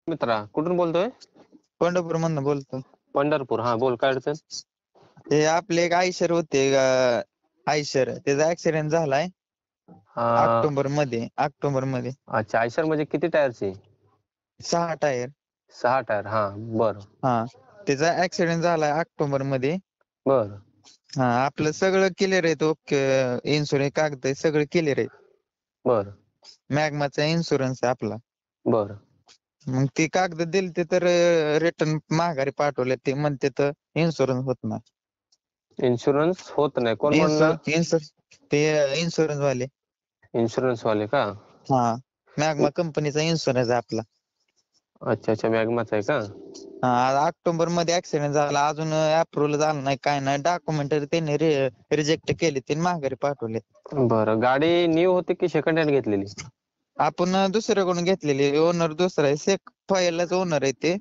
मित्रा कुठून बोलतोय? पंढरपूर मधनं बोलतो. पंढरपूर. हा बोल, काय अडचण? ते आपले एक आयशर होते आयशर, त्याचा ऍक्सिडेंट झालाय हा, ऑक्टोबर मध्ये. अच्छा. आयशर म्हणजे किती टायरची? 6 टायर. 6 टायर. हा बर हा, त्याचा ऍक्सिडेंट झालाय ऑक्टोबर मध्ये. बर हा, आपलं सगळं क्लिअर आहे. ओके, इन्शुरन्स कागद सगळं क्लिअर आहे. बर मॅग्माचा इन्शुरन्स आहे आपला. बर मग ती कागद दिलते तर रिटर्न माघारी पाठवले. ते म्हणते तर इन्शुरन्स होत नाही. इन्शुरन्स होत नाही? कोण म्हणलं? ते इन्शुरन्स वाले. इन्शुरन्स वाले का? हा, मॅग्मा कंपनीचा इन्शुरन्स आहे आपला. अच्छा अच्छा, मॅग्माचा आहे का? हा, ऑक्टोबर मध्ये ऍक्सिडेंट झाला, अजून अप्रुव्हल झालं नाही, काय नाही. डॉक्युमेंट त्यांनी रिजेक्ट केले, ते माघारी पाठवले. बरं, गाडी न्यू होती की सेकंड हँड घेतलेली? आपण दुसऱ्याकडून घेतलेली. ओनर दुसरा आहे, पहिलाच ओनर आहे ते,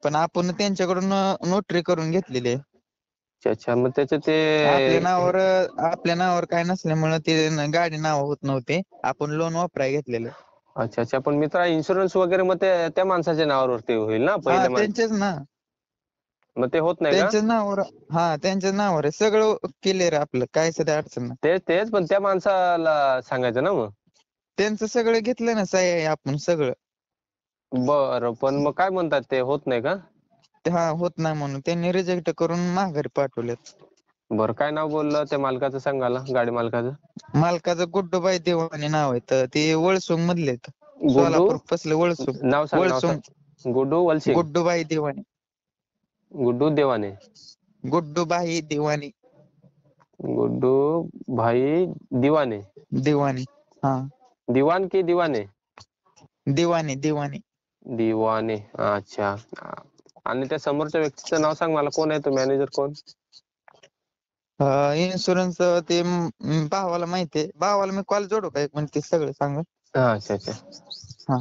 पण आपण त्यांच्याकडून नोटरी करून घेतलेली आहे. अच्छा अच्छा, मग त्याचे ते आपल्या नावावर काय नसल्यामुळे ते गाडी नाव होत नव्हते. आपण लोन वापराय घेतलेलं. अच्छा अच्छा, पण मित्रा इन्शुरन्स वगैरे मग त्या माणसाच्या नावावरती होईल ना? हा, पहिले त्यांचेच ना, मग ते होत नाही का? त्यांच्याच नावावर. हा, त्यांच्याच नावावर आहे सगळं क्लिअर आहे आपलं, काय सध्या अडचण नाही. तेच तेच, पण त्या माणसाला सांगायचं ना मग. त्यांचं सगळं घेतलं ना, सही आहे आपण सगळं. बरं, पण मग काय म्हणतात ते होत नाही का? हा, होत नाही म्हणून त्यांनी रिजेक्ट करून माघारी पाठवलेत. बरं, काय नाव बोललं त्या मालकाचं? सांगाला गाडी मालकाचं. मालकाचं गुड्डूबाई देवानी नाव आहे. तर ते वळसुंग मधले आहेत. गुड्डू? सोलापूर पसले वळसुंग. नाव सांग, नाव सांग. गुड्डू वलसिंग? गुड्डूबाई दिवाणी. गुड्डू देवाने? गुड्डूबाई दिवाणी. गुड्डू भाई दिवाने? दिवाणी. हा, दिवान की दिवाने? दिवाणी दिवाणी. दिवाने, अच्छा. आणि त्या समोरच्या व्यक्तीचं नाव सांग मला. कोण आहे तो मॅनेजर? कोण? इन्शुरन्स ते भावाला माहितीये. भावाला मी कॉल जोडू का? एक मिनिट, ते सगळं सांग. हा, अच्छा अच्छा. हा,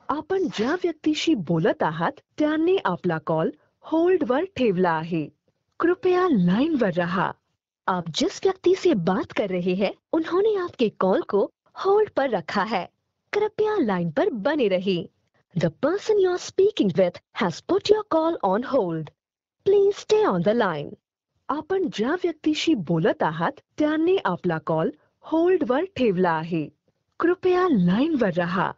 आपण ज्या व्यक्तीशी बोलत आहात त्यांनी आपला कॉल होल्ड वर ठेवला आहे. कृपया लाइन पर रहा. आप जिस व्यक्ति से बात कर रहे हैं उन्होंने आपके कॉल को होल्ड पर रखा है. कृपया लाइन पर बने रहिए. The person you are speaking with has put your call on hold. Please stay on the line. आपण ज्या व्यक्तीशी बोलत आहात त्यांनी आपला कॉल होल्ड वर ठेवला आहे. कृपया लाइन पर रहा.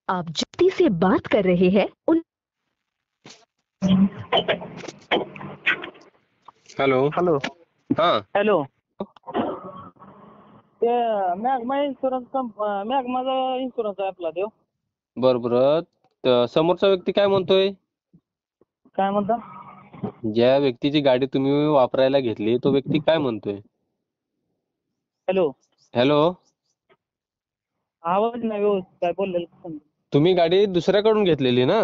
आप जिस व्यक्ति से बात कर रहे हैं उन हॅलो. हॅलो हा, हॅलो. ते मॅग्मा मॅग्माचा इन्शुरन्स आहे आपला देव. बरोबर. समोरचा व्यक्ती काय म्हणतोय? काय म्हणता? ज्या व्यक्तीची गाडी तुम्ही वापरायला घेतली तो व्यक्ती काय म्हणतोय? हॅलो. हॅलो. आवाज नाही व्यवस्थित, काय बोललेलं. तुम्ही गाडी दुसऱ्याकडून घेतलेली ना?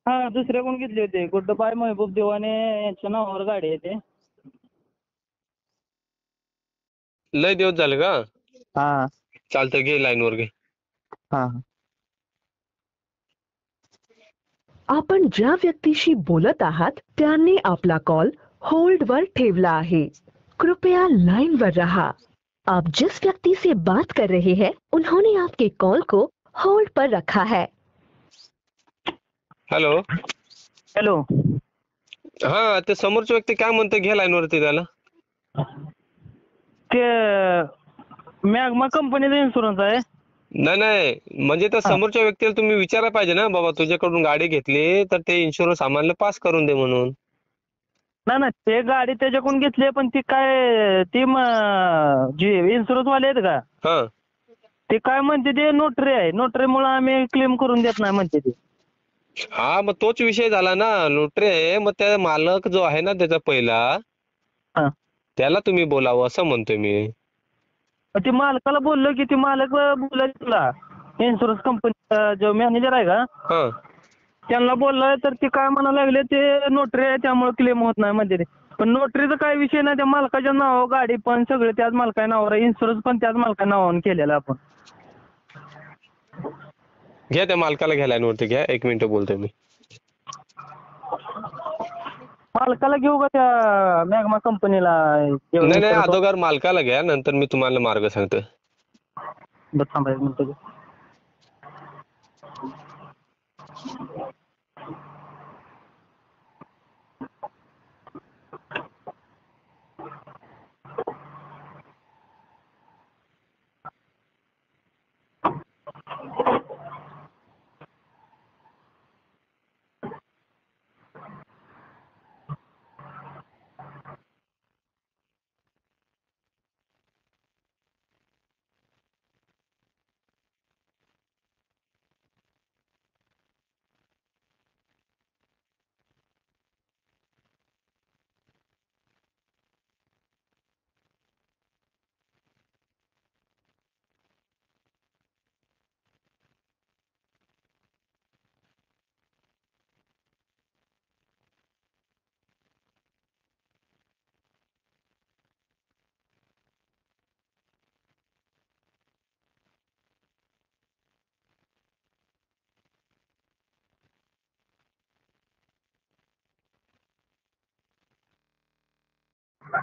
हा, दुसऱ्याकडून घेतली होती. गुड्डूबाई महबूब देवाने यांच्या नावावर गाडी आहे ते. लय दिवस झाले का? हा, चालतं, घे लाईन वर घे. हा. आपण ज्या व्यक्तीशी बोलत आहात त्यांनी आपला कॉल होल्ड वर ठेवला आहे. कृपया लाइन पर रहा. आप जिस व्यक्ति से बात कर रहे हैं उन्होंने आपके कॉल को होल्ड पर रखा है. हॅलो. हॅलो. हा, ते समोरचा व्यक्ती काय म्हणतोय? घे लाईन वरती त्याला. ते मॅग्मा कंपनीचा इन्शुरन्स आहे. नाही नाही, म्हणजे त्या समोरच्या व्यक्तीला तुम्ही विचारायला पाहिजे ना, बाबा तुझ्याकडून गाडी घेतली तर ते इन्शुरन्स आम्हाला पास करून दे म्हणून. नाही ना, ते गाडी त्याच्याकडून घेतली, पण ती काय ती जे इन्शुरन्स वाले आहेत का, हा, ते काय म्हणते ते नोटरी आहे. नोटरीमुळे आम्ही क्लेम करून देत नाही म्हणते ते. हा, मग तोच विषय झाला ना. नोटरी आहे, मग त्या मालक जो आहे ना त्याचा पहिला, हा. त्याला तुम्ही बोलावं असं म्हणतोय मी. ते मालकाला बोललो की, ते मालक बोलला तुला इन्शुरन्स कंपनीचा जो मॅनेजर आहे का, हा, त्यांना बोललाय तर ते काय म्हणायला लागले, ते नोटरी आहे त्यामुळे क्लेम होत नाही म्हणजे. पण नोटरीचा काय विषय नाही, त्या मालकाच्या नावावर गाडी पण सगळे त्याच मालकाच्या नावावर आहे, इन्शुरन्स पण त्याच मालकाच्या नावावर केलेला आपण. घ्या त्या मालकाला, घ्या लाईन वरती घ्या. 1 मिनिट बोलतोय मी. मालकाला घेऊ का त्या मॅग्मा कंपनीला? नाही नाही, अगोदर मालकाला घ्या, नंतर मी तुम्हाला मार्ग सांगतो. बरं थांबा एक मिनिट.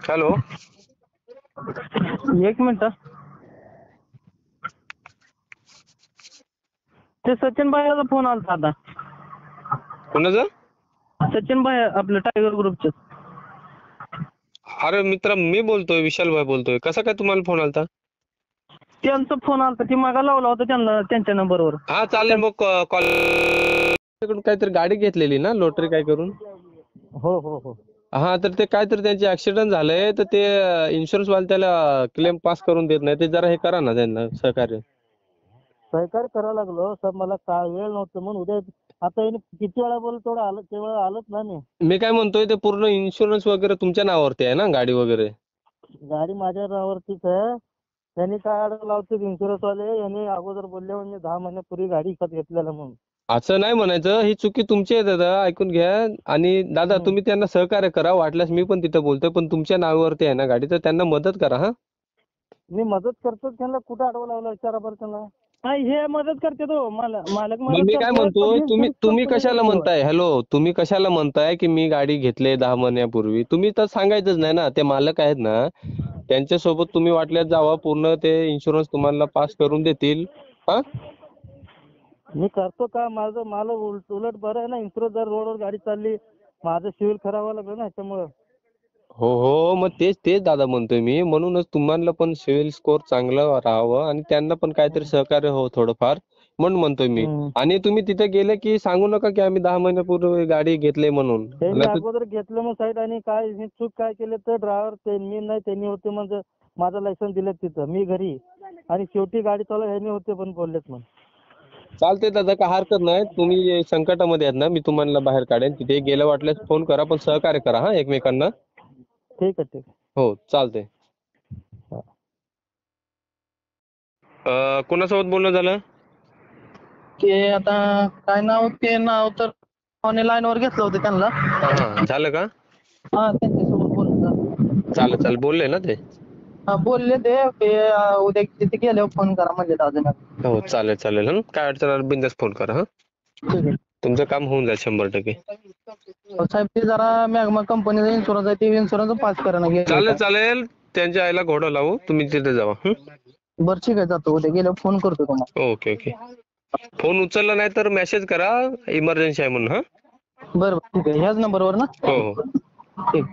हॅलो. एक मिनिट. ते सचिन भाईचा फोन आलता आता. कोणाचं? सचिन भाई आपलं टायगर ग्रुपचे. अरे मित्रा, मी बोलतोय, विशाल भाई बोलतोय. कसा काय तुम्हाला फोन आलता? त्यांचा फोन आलता, ती मागा लावला होता त्यांना त्यांच्या नंबरवर. हा चालेल मग. कॉल काहीतरी गाडी घेतलेली ना लोटरी काय करून. हो हो हो. हा तर ते काहीतरी त्यांचे ऍक्सिडेंट झालंय तर ते इन्शुरन्स वाले त्याला क्लेम पास करून देत नाही. ते जरा हे करा ना त्यांना सहकार्य. सहकार्य करावं लागलो सर, मला काय वेळ नव्हतं म्हणून उद्या. आता याने किती वेळा बोललो तेवढं आलं, तेवढं आलंच ना मी. मी काय म्हणतोय ते पूर्ण इन्शुरन्स वगैरे तुमच्या नावावरती आहे ना गाडी वगैरे. गाडी माझ्या नावावरतीच आहे. त्यांनी काय अडवलं लावते इन्शुरन्स वाले, यांनी अगोदर बोलले म्हणजे 10 महिन्यापूर्वी गाडी विकत घेतलेला म्हणून. असं नाही म्हणायचं, ही चुकी तुमची आहे दादा, ऐकून घ्या. आणि दादा तुम्ही त्यांना सहकार्य करा, वाटल्यास मी पण तिथं बोलतोय, पण तुमच्या नावावरती आहे ना गाडी, तर त्यांना मदत करा. हा मी मदत करतो त्यांना, कुठं अडवलं लावलं विचारा बरं त्यांना. नाही हे मदत करते तो मालक मग मदत मी काय करते, म्हणतोय, पण तुम्ही insurance company कशाला करते. म्हणताय, हॅलो, तुम्ही कशाला म्हणताय की मी गाडी घेतले 10 महिन्यापूर्वी. तुम्ही तर सांगायचंच नाही ना. ते मालक आहेत ना, त्यांच्यासोबत तुम्ही वाटल्यास जावा, पूर्ण ते इन्शुरन्स तुम्हाला पास करून देतील. हा मी करतो का, माझं मला उलट बरं आहे ना. इन्शुरन्स जर रोडवर गाडी चालली, माझं सिव्हिल खराब व्हायला लागलं ना त्यामुळं. हो हो, मग तेच दादा म्हणतोय मी. म्हणूनच तुम्हाला पण सिव्हिल स्कोर चांगलं राहावं आणि त्यांना पण काहीतरी सहकार्य हो थोडंफार, म्हणून म्हणतोय मी. आणि तुम्ही तिथे गेले की सांगू नका की आम्ही 10 महिन्यापूर्वी गाडी घेतली म्हणून. त्यांनी अगोदर घेतलं मग साईड, आणि काय हे चूक काय केली तर ड्रायव्हर मी नाही, त्यांनी होते. म्हणजे माझं लायसन दिलं तिथं, मी घरी, आणि शेवटी गाडी चालव ह्यांनी होते पण बोललेत मग. चालते दादा, काय हरकत नाही. तुम्ही संकटामध्ये आहेत ना, मी तुम्हाला बाहेर काढेन. तिथे गेलं वाटल्यास फोन करा, पण सहकार्य करा हा एकमेकांना. ठीक आहे ठीक आहे. हो चालते. कोणासोबत बोलणं झालं? ते आता काय नाव, ते नाव तर ऑनलाईन वर घेतलं होतं त्यांना. हा झालं का? हा त्यांच्यासोबत बोलणं झालं. चालेल बोलले ना ते. हा बोलले ते उद्या तिथे गेल्यावर फोन करा म्हणजे अजून. हो चालेल. हं, काय अडचण आली बिनधास्त फोन करा. हा ठीक आहे. तुमचं काम होऊन जाईल 100%. साहेब ते जरा मॅग्मा कंपनीचा इन्शुरन्स आहे, ते इन्शुरन्स पास करा ना. चालेल. त्यांच्या आईला घोडा लावू, तुम्ही तिथे जावा. बरं ठीक आहे, जातो उद्या गेल्यावर फोन करतो तुम्हाला. ओके. फोन उचलला नाही तर मेसेज करा, इमर्जन्सी आहे म्हणून. हा बरं ठीक आहे, ह्याच नंबरवर ना. हो. ठीक.